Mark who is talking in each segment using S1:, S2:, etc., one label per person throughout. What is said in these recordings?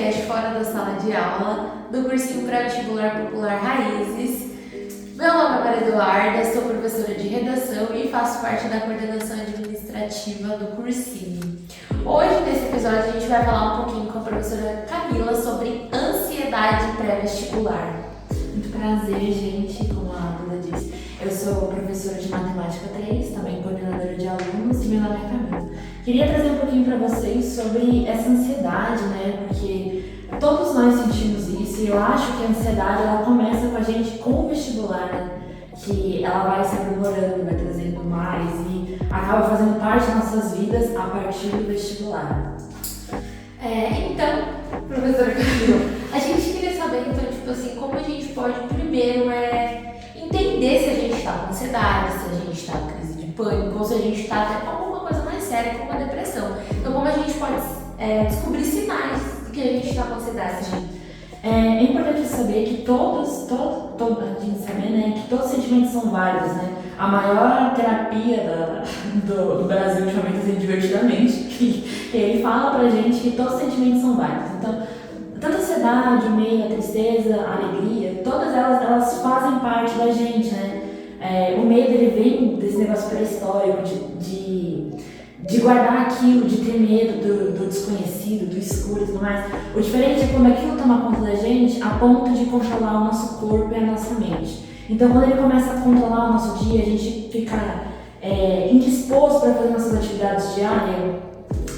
S1: podcast fora da sala de aula do cursinho pré-vestibular popular Raízes. Meu nome é Maria Eduarda, sou professora de redação e faço parte da coordenação administrativa do cursinho. Hoje, nesse episódio, a gente vai falar um pouquinho com a professora Camila sobre ansiedade pré-vestibular.
S2: Muito prazer, gente, como a Duda disse. Eu sou professora de Matemática 3, também coordenadora de alunos, e meu nome é Camila. Queria trazer um pouquinho para vocês sobre essa ansiedade, né? Porque todos nós sentimos isso, e eu acho que a ansiedade ela começa com a gente com o vestibular, né? Que ela vai se aprimorando, vai trazendo mais e acaba fazendo parte das nossas vidas a partir do vestibular.
S1: Então, professora Camila, a gente queria saber, então, tipo assim, como a gente pode primeiro entender se a gente está com ansiedade, se a gente está com crise de pânico, ou se a gente está até com alguma coisa mais séria, como a depressão. Então, como a gente pode descobrir sinais de que a gente está com ansiedade?
S2: É importante saber que a gente saber, né, que todos os sentimentos são válidos, né? A maior terapia do Brasil, ultimamente, assim, divertidamente, que ele fala pra gente que todos os sentimentos são válidos. Então, tanto a ansiedade, o medo, a tristeza, a alegria, todas elas fazem parte da gente, né? O medo, ele vem desse negócio pré-histórico de guardar aquilo, de ter medo do desconhecido, do escuro e tudo mais. O diferente é quando aquilo toma conta da gente a ponto de controlar o nosso corpo e a nossa mente. Então, quando ele começa a controlar o nosso dia, a gente fica indisposto para fazer nossas atividades diárias,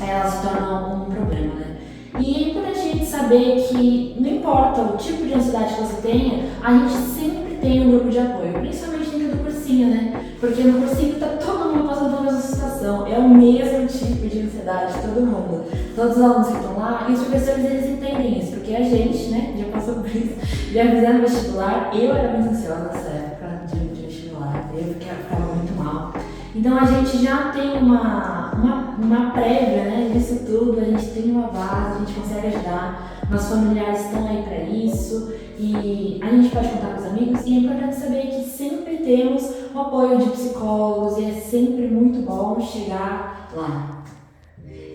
S2: ela se torna um problema, né? E é importante a gente saber que não importa o tipo de ansiedade que você tenha, a gente sempre tem um grupo de apoio, principalmente dentro do cursinho, né? Porque no cursinho tá todo mundo passando pela mesma situação, é o mesmo tipo de ansiedade, todo mundo. Todos os alunos que estão lá, e os professores eles entendem isso, porque a gente, né, já passou por isso, já fizemos vestibular, eu era muito ansiosa nessa época de vestibular, eu ficava muito mal. Então a gente já tem uma prévia, né, disso tudo, a gente tem uma base, a gente consegue ajudar, nossos familiares estão aí para isso e a gente pode contar com os amigos e é importante saber que sempre temos o apoio de psicólogos e é sempre muito bom chegar lá.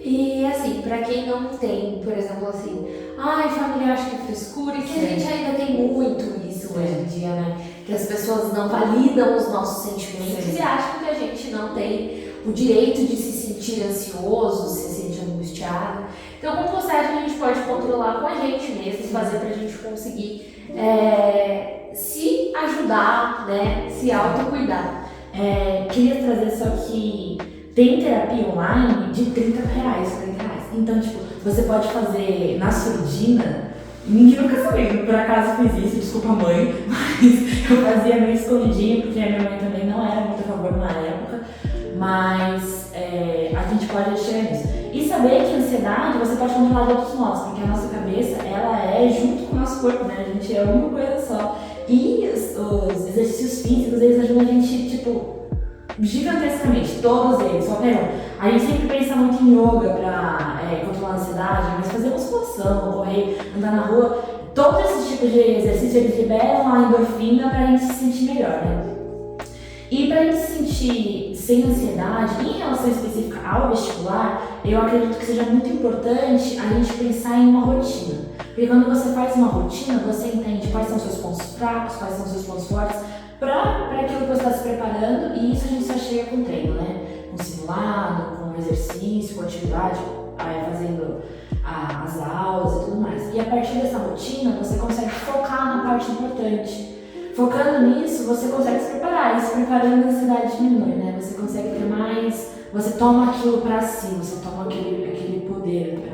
S1: E assim, pra quem não tem, por exemplo, assim, família acha que é frescura, e que a gente ainda tem muito isso hoje em dia, né? Que as pessoas não validam os nossos sentimentos e acham que a gente não tem o direito de se sentir ansioso, se sentir angustiado. Então, como você acha que a gente pode controlar com a gente mesmo, fazer pra gente conseguir se ajudar, né? Se autocuidar?
S2: Queria trazer só que tem terapia online de R$30. Então, tipo, você pode fazer na surdina. Ninguém nunca sabia, por acaso fiz isso, desculpa mãe, mas eu fazia meio escondidinho, porque a minha mãe também não era muito a favor na época, mas a gente pode chegar nisso. E saber que a ansiedade você pode controlar de outros modos, porque a nossa cabeça, ela é junto com o nosso corpo, né? A gente é uma coisa só. E os exercícios físicos, eles ajudam a gente, tipo, gigantescamente, todos eles, qualquer um. A gente sempre pensa muito em yoga pra controlar a ansiedade, mas fazer musculação, correr, andar na rua, todos esses tipos de exercícios eles liberam a endorfina pra gente se sentir melhor, né? E pra gente se sentir sem ansiedade, em relação específica ao vestibular, eu acredito que seja muito importante a gente pensar em uma rotina. Porque quando você faz uma rotina, você entende quais são os seus pontos fracos, quais são os seus pontos fortes, para aquilo que você está se preparando, e isso a gente só chega com treino, né? Com simulado, com exercício, com atividade, fazendo as aulas e tudo mais. E a partir dessa rotina, você consegue focar na parte importante. Focando nisso, você consegue se preparar, e se preparando a ansiedade diminui, né? Você consegue ter mais, você toma aquilo para si, você toma aquele poder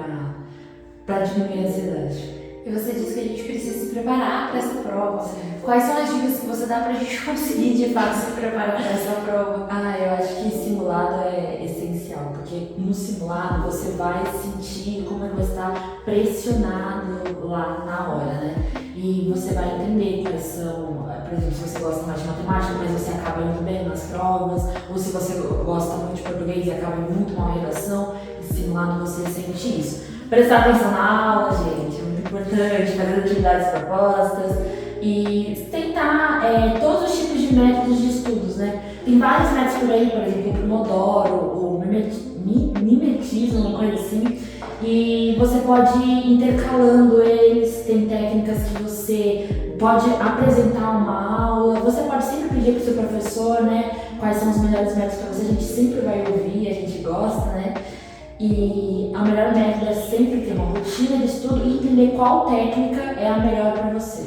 S2: para diminuir a ansiedade.
S1: E você disse que a gente precisa se preparar para essa prova. Sim. Quais são as dicas que você dá pra gente conseguir de fato se preparar para essa prova?
S2: Eu acho que simulado é essencial, porque no simulado você vai sentir como é que você está pressionado lá na hora, né? E você vai entender quais são, por exemplo, se você gosta mais de matemática, mas você acaba indo bem nas provas, ou se você gosta muito de português e acaba indo muito mal em redação, no simulado você sente isso. Prestar atenção na aula, gente, é muito importante, fazer atividades propostas e tentar todos os tipos de métodos de estudos, né? Tem vários métodos por aí, por exemplo, o Pomodoro, o mimetismo, uma coisa assim, E você pode ir intercalando eles, tem técnicas que você pode apresentar uma aula, você pode sempre pedir para o seu professor, né, quais são os melhores métodos para você, a gente sempre vai ouvir, a gente gosta, né? E a melhor método é sempre ter uma rotina de estudo e entender qual técnica é a melhor para você.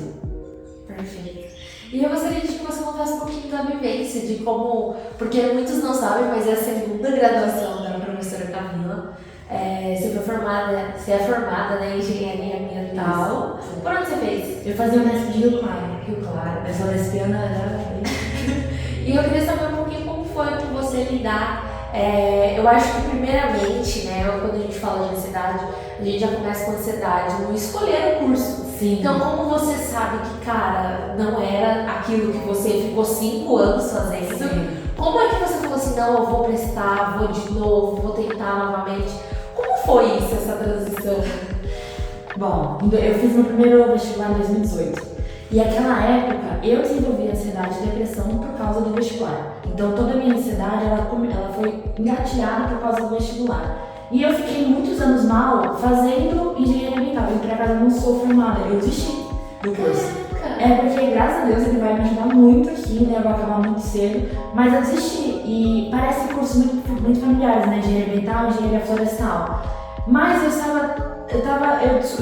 S1: Perfeito. E eu gostaria de que você contasse um pouquinho da vivência, de como, porque muitos não sabem, mas é a segunda graduação da professora Camila. Você é formada em engenharia ambiental.
S2: Isso.
S1: Por onde você fez?
S2: Eu fazia o Unesp de Rio Claro.
S1: Rio Claro.
S2: Eu sou lesbiana, era
S1: E eu queria saber um pouquinho como foi para você lidar. Eu acho que primeiramente, né, quando a gente fala de ansiedade, a gente já começa com ansiedade no escolher o curso.
S2: Sim.
S1: Então, como você sabe que, cara, não era aquilo que você ficou 5 anos fazendo,
S2: Sim.
S1: como é que você falou assim, não, eu vou prestar, vou de novo, vou tentar novamente? Como foi isso, essa transição?
S2: Bom, eu fiz meu primeiro vestibular em 2018. E naquela época, eu desenvolvi ansiedade e depressão por causa do vestibular. Então, toda a minha ansiedade, ela foi engatilhada por causa do vestibular. E eu fiquei muitos anos mal fazendo engenharia ambiental. E por acaso eu não sou formada, eu desisti do curso. Porque, graças a Deus, ele vai me ajudar muito aqui, né? Eu vou acabar muito cedo. Mas eu desisti. E parece cursos muito familiares, né? Engenharia ambiental, engenharia florestal. Mas eu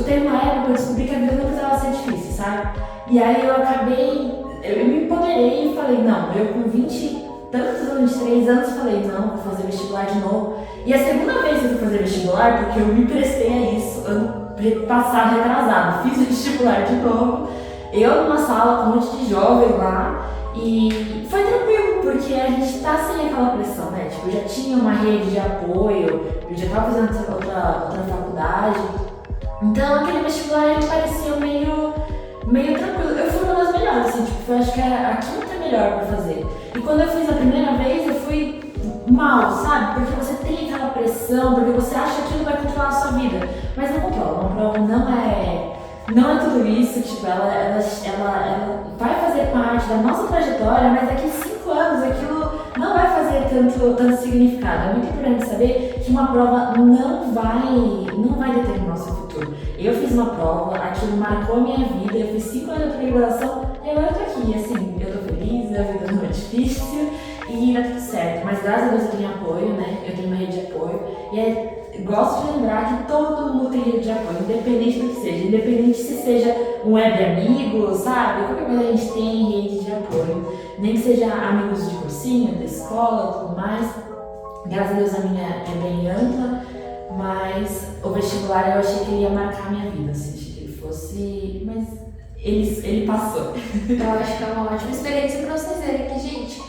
S2: tenho uma época que eu descobri que a vida não precisava ser difícil, sabe? E aí eu me empoderei e falei, não, eu com 23 anos falei, não, vou fazer vestibular de novo. E a segunda vez que eu fui fazer vestibular, porque eu me prestei a isso, ano passado, retrasado, fiz vestibular de novo, eu numa sala com um monte de jovem lá, e foi tranquilo, porque a gente tá sem aquela pressão, né? Tipo, eu já tinha uma rede de apoio, eu já tava fazendo outra faculdade, então aquele vestibular ele parecia meio tranquilo. Eu fui uma das melhores, assim, tipo, eu acho que era a quinta melhor pra fazer. E quando eu fiz a primeira vez, eu fui mal, sabe? Porque você tem aquela pressão, porque você acha que aquilo vai controlar a sua vida. Mas não controla, uma prova não é tudo isso, tipo, ela vai fazer parte da nossa trajetória, mas daqui 5 anos aquilo não vai fazer tanto significado. É muito importante saber que uma prova não vai determinar o seu futuro. Eu fiz uma prova, aquilo marcou a minha vida, eu fiz 5 anos de graduação e agora eu tô aqui, assim, eu tô feliz, a vida não é difícil e dá tudo certo. Mas graças a Deus eu tenho apoio, né? Eu tenho uma rede de apoio e gosto de lembrar que todo mundo tem rede de apoio, independente do que seja, independente se seja um web amigo, sabe? Qualquer coisa a gente tem rede de apoio, nem que seja amigos de cursinho, da escola, tudo mais. Graças a Deus a minha é bem ampla, mas o vestibular eu achei que ele ia marcar a minha vida, assim, achei que ele fosse, mas ele passou.
S1: Eu acho que é uma ótima experiência pra vocês verem que, gente,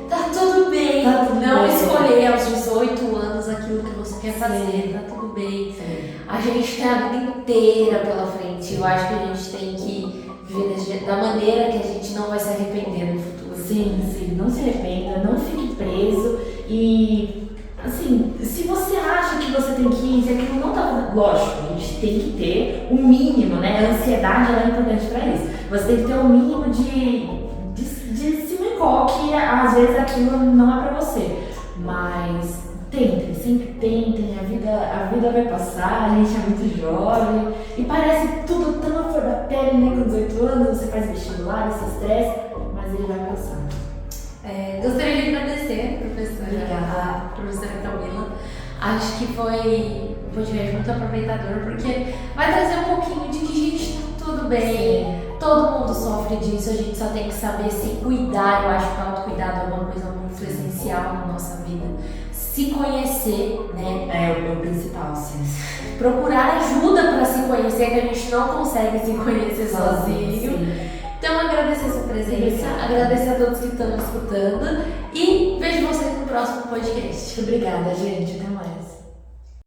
S1: tá tudo bem.
S2: Tá tudo
S1: não
S2: bem.
S1: escolher aos 18 anos aquilo que você quer fazer, tá tudo bem.
S2: Sim.
S1: A gente tem a vida inteira pela frente. Eu acho que a gente tem que viver da maneira que a gente não vai se arrepender no futuro.
S2: Sim, não se arrependa, não fique preso e, assim, se você acha que você tem que ir, se aquilo não tá... Lógico, a gente tem que ter o mínimo, né? A ansiedade ela é importante pra isso. Você tem que ter o mínimo de simancol, que às vezes aquilo não é pra você. Mas tentem, sempre tentem, a vida vai passar, a gente é muito jovem e parece tudo tão à flor da pele, né? Com 18 anos, você faz vestibular, se estressa, mas ele vai passar.
S1: Gostaria de agradecer, a professora Camila. Acho que foi um podcast muito aproveitador, porque vai trazer um pouquinho de que, gente, tá tudo bem.
S2: Sim.
S1: Todo mundo sofre disso, a gente só tem que saber se cuidar. Eu acho que o autocuidado é uma coisa muito essencial na nossa vida. Se conhecer, né?
S2: É o principal, sim.
S1: Procurar ajuda para se conhecer, que a gente não consegue se conhecer sozinho.
S2: Sim.
S1: Então, agradecer a sua presença, agradecer a todos que estão escutando e vejo vocês no próximo podcast.
S2: Obrigada, gente. Até mais.